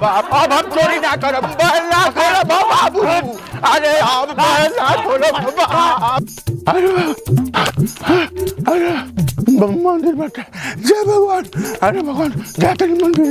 बाप अब हम चोरी ना करब बैल ना खोलब बाबू अरे हम बैल ना खोलब बाप अरे मंदिर बैठे जय भगवान अरे भगवान जाते मंदिर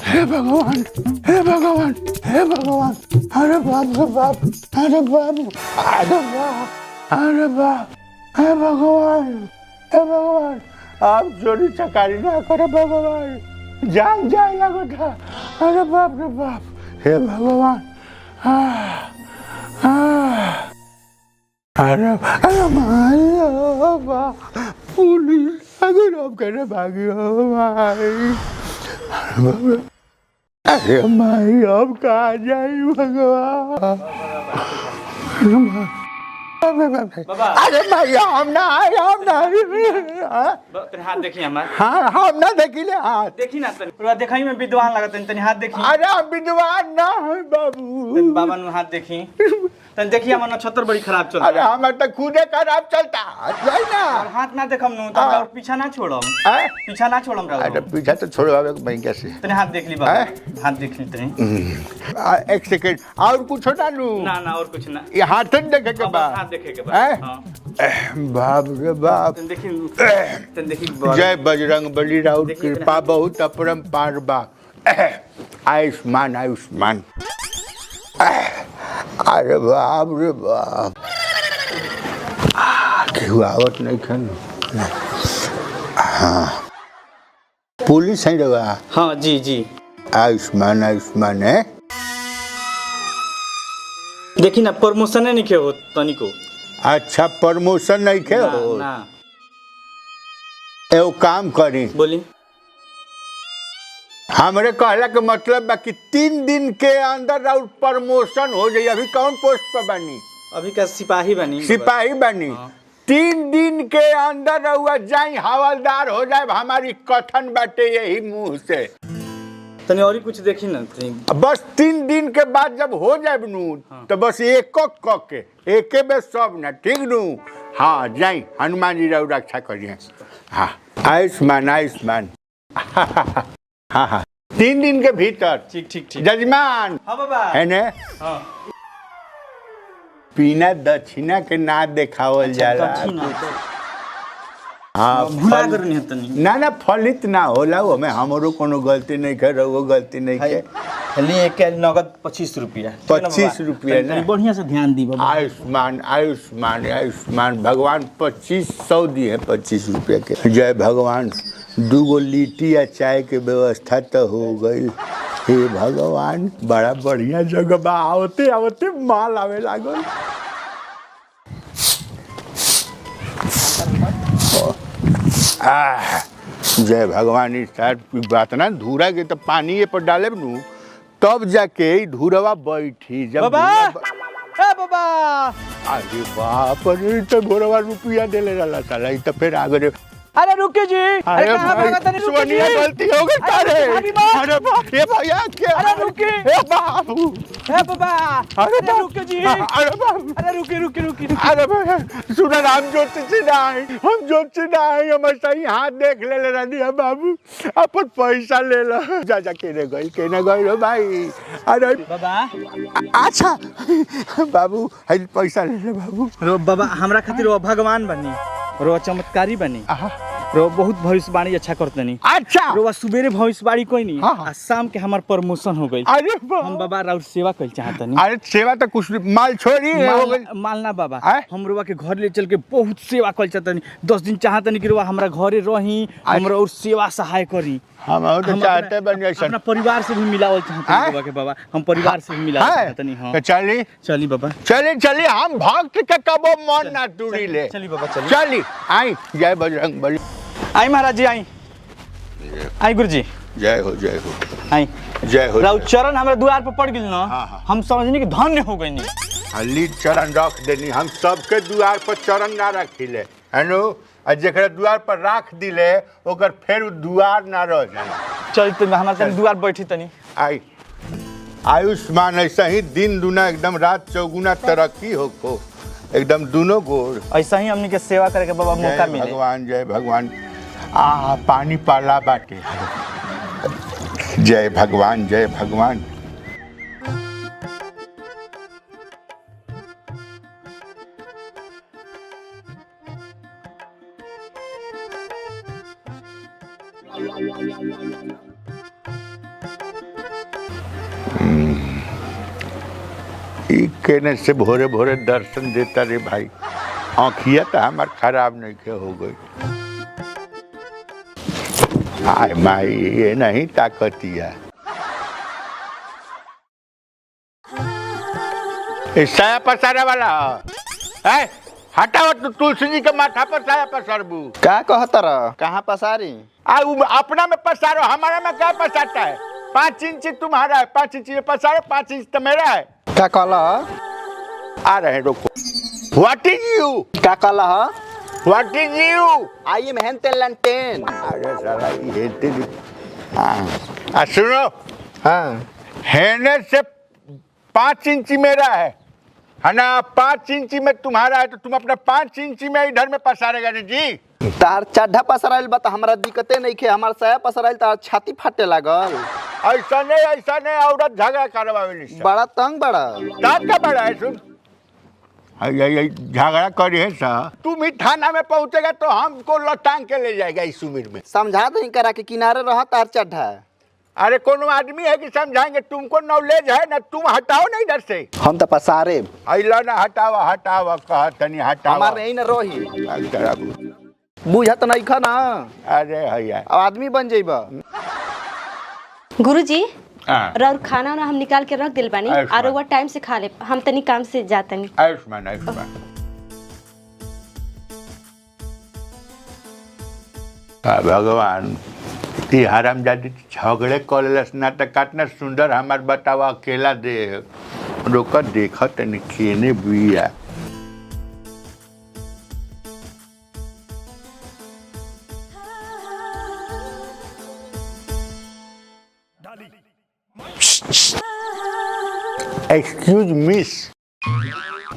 हे भगवान हे भगवान हे भगवान अरे बाप रे बाप अरे बाप अरे बाप अरे बाप हे भगवान आप चोरी चकारी ना करो भगवान जान जाए लगा था अरे बाप रे बाप हे भगवान अरे अरे माया पुलिस अगर आप करे भागी हो माई अरे माई अब कहाँ जाए भगवान अरे भाई हम ना हाथ देखी हमार हाँ हम ना देखी ले हाथ देखी ना पूरा देखाई में विद्वान लगत तनी हाथ देखी अरे हम विद्वान ना है बाबू बाबा नु हाथ देखी तनी देखी हमर नक्षत्र बड़ी खराब चल अरे हमर तो खुदे खराब चलता है ना हाथ ना देखम नु त और पीछा ना छोड़म पीछा ना छोड़म रा अरे पीछा तो छोड़वावे भाई कैसे तनी हाथ देख ली बाबा हाथ देख ली तनी एक सेकंड और कुछ ना नु ना ना और कुछ ना ये हाथ देखे के बाद हाथ देखे के बाद हां बाप रे बाप तनी देखी जय बजरंग बली राउत कृपा बहुत अपरंपार बा आयुष्मान आयुष्मान अरे बाप रे बाप केहू आवत नहीं खन हाँ पुलिस है रवा हाँ जी जी आयुष्मान आयुष्मान है देखी ना प्रमोशन नहीं के हो तनी को अच्छा प्रमोशन नहीं के हो ना एगो काम करी बोली हमरे कहला के मतलब बा कि 3 दिन के अंदर और प्रमोशन हो जाए अभी कौन पोस्ट पर बनी अभी का सिपाही बनी 3 दिन के अंदर रहुआ जाई हवलदार हो जाए हमारी कथन बाटे यही मुंह से तनी और कुछ देखी ना बस 3 दिन के बाद जब हो जाए नू तो बस एक में सब ना ठीक नू हाँ जाई हनुमान जी रहो रक्षा करिए हाँ आयुष्मान आयुष्मान हाँ हाँ 3 दिन के भीतर ठीक जजमान हाँ बाबा है ने हाँ बिना दक्षिणा के ना देखावल जाला हाँ भुला करनी है तनी ना फलित ना होला हमें हमरो कोनो गलती नहीं कर रहो गलती नहीं के खाली एक नगद 25 रुपया 25 रुपया ना बढ़िया से ध्यान दी बाबा आयुष्मान आयुष्मान आयुष्मान भगवान 2500 दिए 25 रुपया के जय भगवान 2 लिट्टी या चाय के व्यवस्था तो हो गई हे भगवान बड़ा बढ़िया जगह बा आवते आवते माल आवे लागल जय भगवान इस बात ना धूरा के तो पानी ये पर डाले नू तब जाके धूरवा बैठी जब बाबा बाबा अरे बाप रे तो घोरवा रुपया देले रहला साला तो फिर आगे अरे रुके जी अरे सोनिया गलती हो गई तारे अरे बाप रे भैया क्या अरे रुके ए बाबू ए बाबा अरे रुके जी अरे बाबू अरे रुके अरे भैया सुना हम जोत से नहीं हम सही हाथ देख ले रानी बाबू अपन पैसा ले लो जा केने गई रो भाई अरे बाबा अच्छा बाबू है पैसा ले ले बाबू रो बाबा हमरा खातिर वो भगवान बनी रो चमत्कारी बनी रो बहुत भविष्यवाणी अच्छा करतनी अच्छा रो सुबेरे भविष्यवाणी कोई नहीं हाँ। शाम के हमार प्रमोशन हो गई अरे हम बाबा राउर सेवा कर चाहतनी अरे सेवा तो कुछ माल छोड़ी हो गई मालना बाबा हम रोवा के घर ले चल के बहुत सेवा कर चाहतनी 10 दिन चाहतनी कि रोवा हमरा घरे रही हमरा और सेवा सहाय करी हम तो चाहते बन जैसा अपना परिवार से भी मिलावल चाहतनी बाबा के बाबा हम परिवार से भी मिलावल चाहतनी हां तो चली बाबा चली हम भक्त के कबो मन ना टूरी ले चली बाबा चली आई जय बजरंग बली आई महाराज जी आई गुरुजी जय हो आई जय हो राउ चरण हमरा द्वार पर पड़ गेल ना हम समझनी कि धन्य हो गई नहीं हल्ली चरण रख देनी हम सबके द्वार पर चरण ना रखिले हेनो आ जेकरा द्वार पर राख दिले ओकर फिर द्वार ना रह जाला चल तो हमरा तनी द्वार बैठी तनी आई आयुष्मान ऐसा ही दिन दुना एकदम रात चौगुना तरक्की हो एकदम दोनों गोर ऐसा ही हमनी के सेवा करे के बाबा मौका मिले भगवान जय भगवान पानी पाला बाटे जय भगवान जय भगवान। कहने से भोरे भोरे दर्शन देता रे भाई, आँखिया तो हमार खराब नहीं के हो गई। आय माई ये नहीं ताकतिया। साया पसारे वाला है, हटाओ तो तुलसी जी के माथा पर साया पसारबू। क्या कहता रहा? कहाँ पसारी? अपना में पसारो, हमारा में क्या पसारता है? 5 इंच तुम्हारा है, 5 इंच पसारो, 5 इंच तो मेरा है। क्या कहला? आ रहे रुको। What is you? क्या कहला? What is you? I am Hentelanten। अरे साला ये तेरी। हाँ सुनो, हाँ हेने से 5 इंची मेरा है ना? 5 इंची में तुम्हारा है तो तुम अपना 5 इंची में इधर में पसारेगा ना जी। तार चढ़ा पसराइल बता, हमारा दिक्कते नहीं खे। हमार साया पसराइल तार छाती फाटे लागल। ऐसा नहीं औरत झगड़ा करवावे। बड़ा तंग बड़ा। तंग का बड़ा है सुन। झगड़ा करे है सा, तुम ही थाना में पहुंचेगा तो हमको लटांग के ले जाएगा इस उम्र में। समझा नहीं करा के किनारे रहा तार चढ़ा। अरे कोनो आदमी है कि समझाएंगे? तुमको नॉलेज है ना, तुम हटाओ ना इधर से। हम तो पसारे अइला ना हटावा कहा तनी हटावा। हमार नहीं न रोही बुझत नहीं खा ना। अरे भैया अब आदमी बन जाइबा। गुरुजी और खाना वाना हम निकाल के रख दिल बानी और वो टाइम से खा ले। हम तनी काम से जातनी। आयुष्मान भगवान की हरामजादी झगड़े कॉलेज नाटक काटना सुंदर हमार बतावा अकेला दे रोक देखा तनी खेने बुआ। Excuse miss.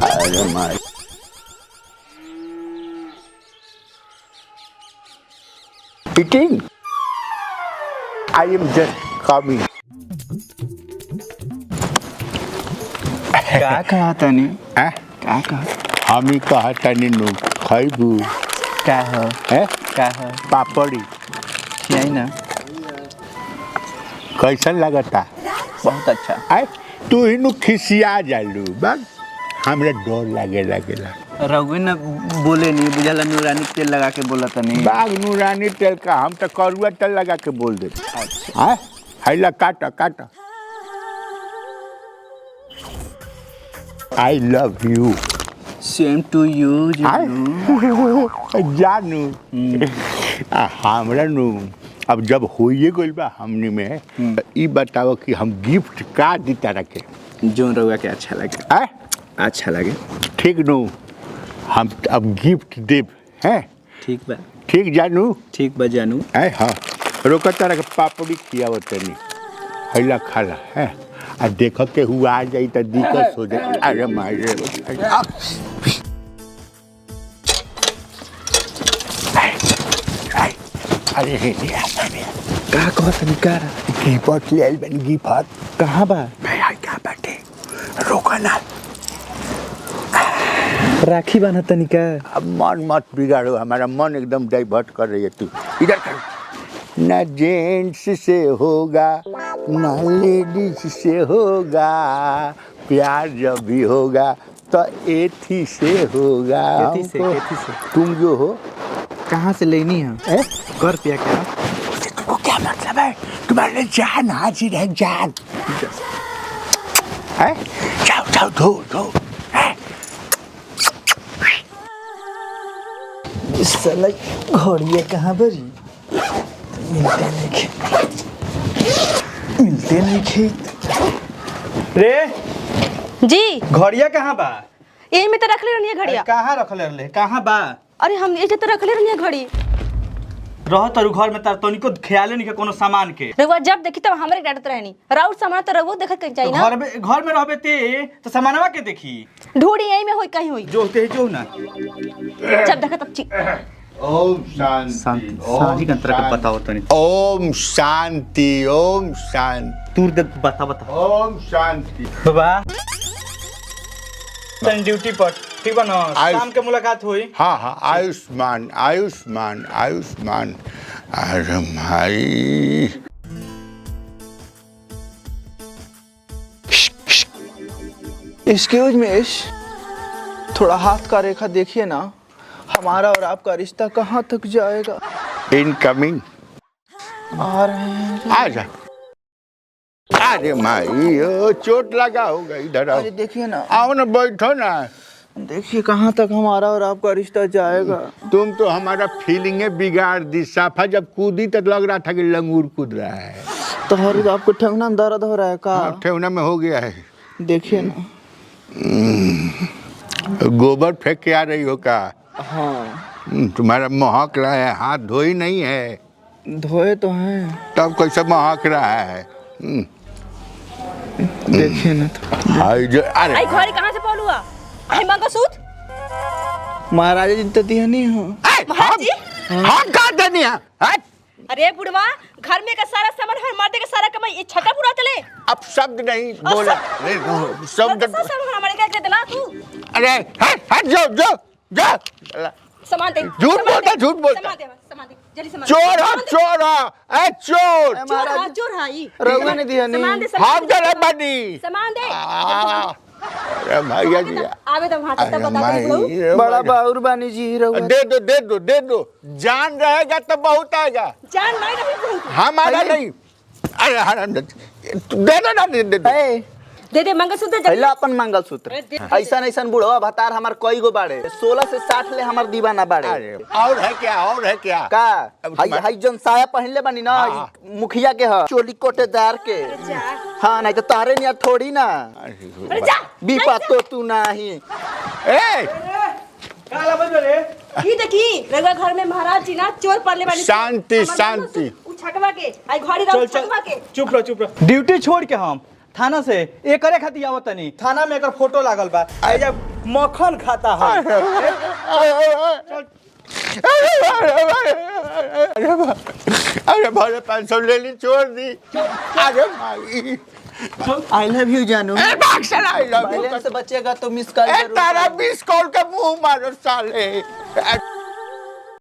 अरे माय eating? I am just coming. क्या कहा तनी? हैं? क्या कहा? हम ही कहा तनी नु खाइबू। क्या है? क्या है? पापड़ी खियाई ना। कैसन लगता? बहुत अच्छा। आय तू ही नु खिसिया जालू बस हमरा डर लागेला। रघुवीर न बोले नहीं बुझाला, नूरानी तेल लगा के बोला तनी। बाग नूरानी तेल का, हम तो करुआ तेल लगा के बोल दे। अच्छा हैला काटा काटा। I love you. Same to you जानू। हमरा नु अब जब होइए गइल बा हमनी में, ई बताओ कि हम गिफ्ट का देता रखे जो रहुआ के अच्छा लगे। अच्छा लगे ठीक नु, हम अब गिफ्ट देव हैं। ठीक बा। ठीक जानू। ठीक बा जानू। हाँ रोकता रख पापड़ी खियाव तनी हैला खाला है। आ देख के हुआ आ जाई तो दिक्कत हो जाए। अरे मारे अरे का कहत निकार गिफ्ट ले आइल बन। गिफ्ट कहाँ बा? मैं आ क्या बैठे रोका ना। राखी बांधा तनिका। अब मन मत बिगाड़ो, हमारा मन एकदम डाइवर्ट कर रही है। तू इधर कर। ना जेंट्स से होगा ना लेडीज से होगा, प्यार जब भी होगा तो एथी से होगा। एथी से। तुम जो हो कहाँ से लेनी है? कर पिया क्या? तुमको क्या मतलब है? तुम्हारे लिए जान हाजिर है, जान है। जाओ जाओ धो साला घड़िया कहाँ बरी? मिलते नहीं खे। रे जी घड़िया कहाँ बा? यही में तो रख ले रहनी घड़िया। कहाँ रखले रहले? कहाँ बा? अरे हम ये तो रख ले रहनी घड़ी। रह तारू घर में तार तनिको ख्याले नहीं के कोनो सामान के। रउआ जब देखी तब हमरे डांटत रहनी। राउर सामान तो रउआ देखत कहीं चाहिए ना। घर में रहबे ते तो सामानवा के देखी। ढूंढी यही में होई कहीं होई। जो होते जो ना जब देखत तब ओम शांति शांति शादी का तरह का बताओ तनी ओम शांति ओम शांति तू दे बता बता ओम शांति। बाबा तन ड्यूटी पर ठीक बा ना आयुष- शाम के मुलाकात हुई हाँ हाँ आयुष्मान आयुष्मान आयुष्मान। अरे भाई एक्सक्यूज मिस, थोड़ा हाथ का रेखा देखिए ना, हमारा और आपका रिश्ता कहाँ तक जाएगा। इनकमिंग आ रहे हैं। आजा। अरे माई ओ चोट लगा होगा इधर आओ। अरे देखिए ना, आओ ना बैठो ना। देखिए कहाँ तक हमारा और आपका रिश्ता जाएगा। तुम तो हमारा फीलिंगे बिगाड़ दी। साफा जब कूदी तो लग रहा था कि लंगूर कूद रहा है। तो हर आपको ठेवना में दर्द हो रहा है का? ठेवना में हो गया है। देखिए ना। गोबर फेंक के आ रही हो का? हाँ तुम्हारा महक रहा है, हाथ धोई नहीं है। धोए तो हैं। तब कैसे महक रहा है? देखिए ना तो। हाय जो अरे आई घरे कहाँ से पौल हुआ? आई मंगलसूत्र? महाराजा जी तो दिया नहीं हो। महाराज जी? हम का दनिया? अरे बुढ़वा, घर में का सारा सामान हर मर्दे का सारा कमाई ये छटा पूरा चले। अब शब्द नहीं बोला। अरे, शब्द सारा सामान हमारे क्या कहते ला तू? अरे हट हट जो सामान दे। झूठ बोलता, झूठ बोलता। सामान दे जल्दी सामान। चोर हो चोर हो ए चोर। चोर हाई। रउआ ने दिया सामान नहीं। दे हम जरा बनी। सामान दे। अरे भैया जी आवे तो वहां से अरे बता दे माई, बड़ा बाउर बानी जी रउआ। दे दो जान रहेगा तो बहुत आएगा। जान नहीं नहीं हमारा नहीं। अरे हराम दे दो ना दे दो। दे मंगलसूत्र पहला अपन मंगलसूत्र। ऐसा ऐसा बुढ़वा भतार हमार कई गो बाड़े 16 से 60 ले हमार दीवाना बाड़े। अरे और है क्या का अब हाई तुम्हारा- हाई जन साया पहनले बनी ना, हाँ। मुखिया के ह चोली कोटेदार के। हाँ नहीं तो तारे निया थोड़ी ना अरे जा बीपा तो तू नहीं। ए काला बज रे ये देखी रघुआ घर में महाराज जी ना चोर पड़ले वाली शांति, शांति। छटवा के आई घड़ी रहो छटवा के। चुप रहो ड्यूटी छोड़ के हम थाना से एक करे खातिर आवत तनी थाना में एकर फोटो लागल बा आई जब मक्खन खाता है अरे भले 500 ले ली छोड़ दी। अरे भाई आई लव यू जानू। ए boxer I love you. Balance से बचेगा तो मिस कॉल ए जरूर तारा 20 कॉल का मुंह मारो साले।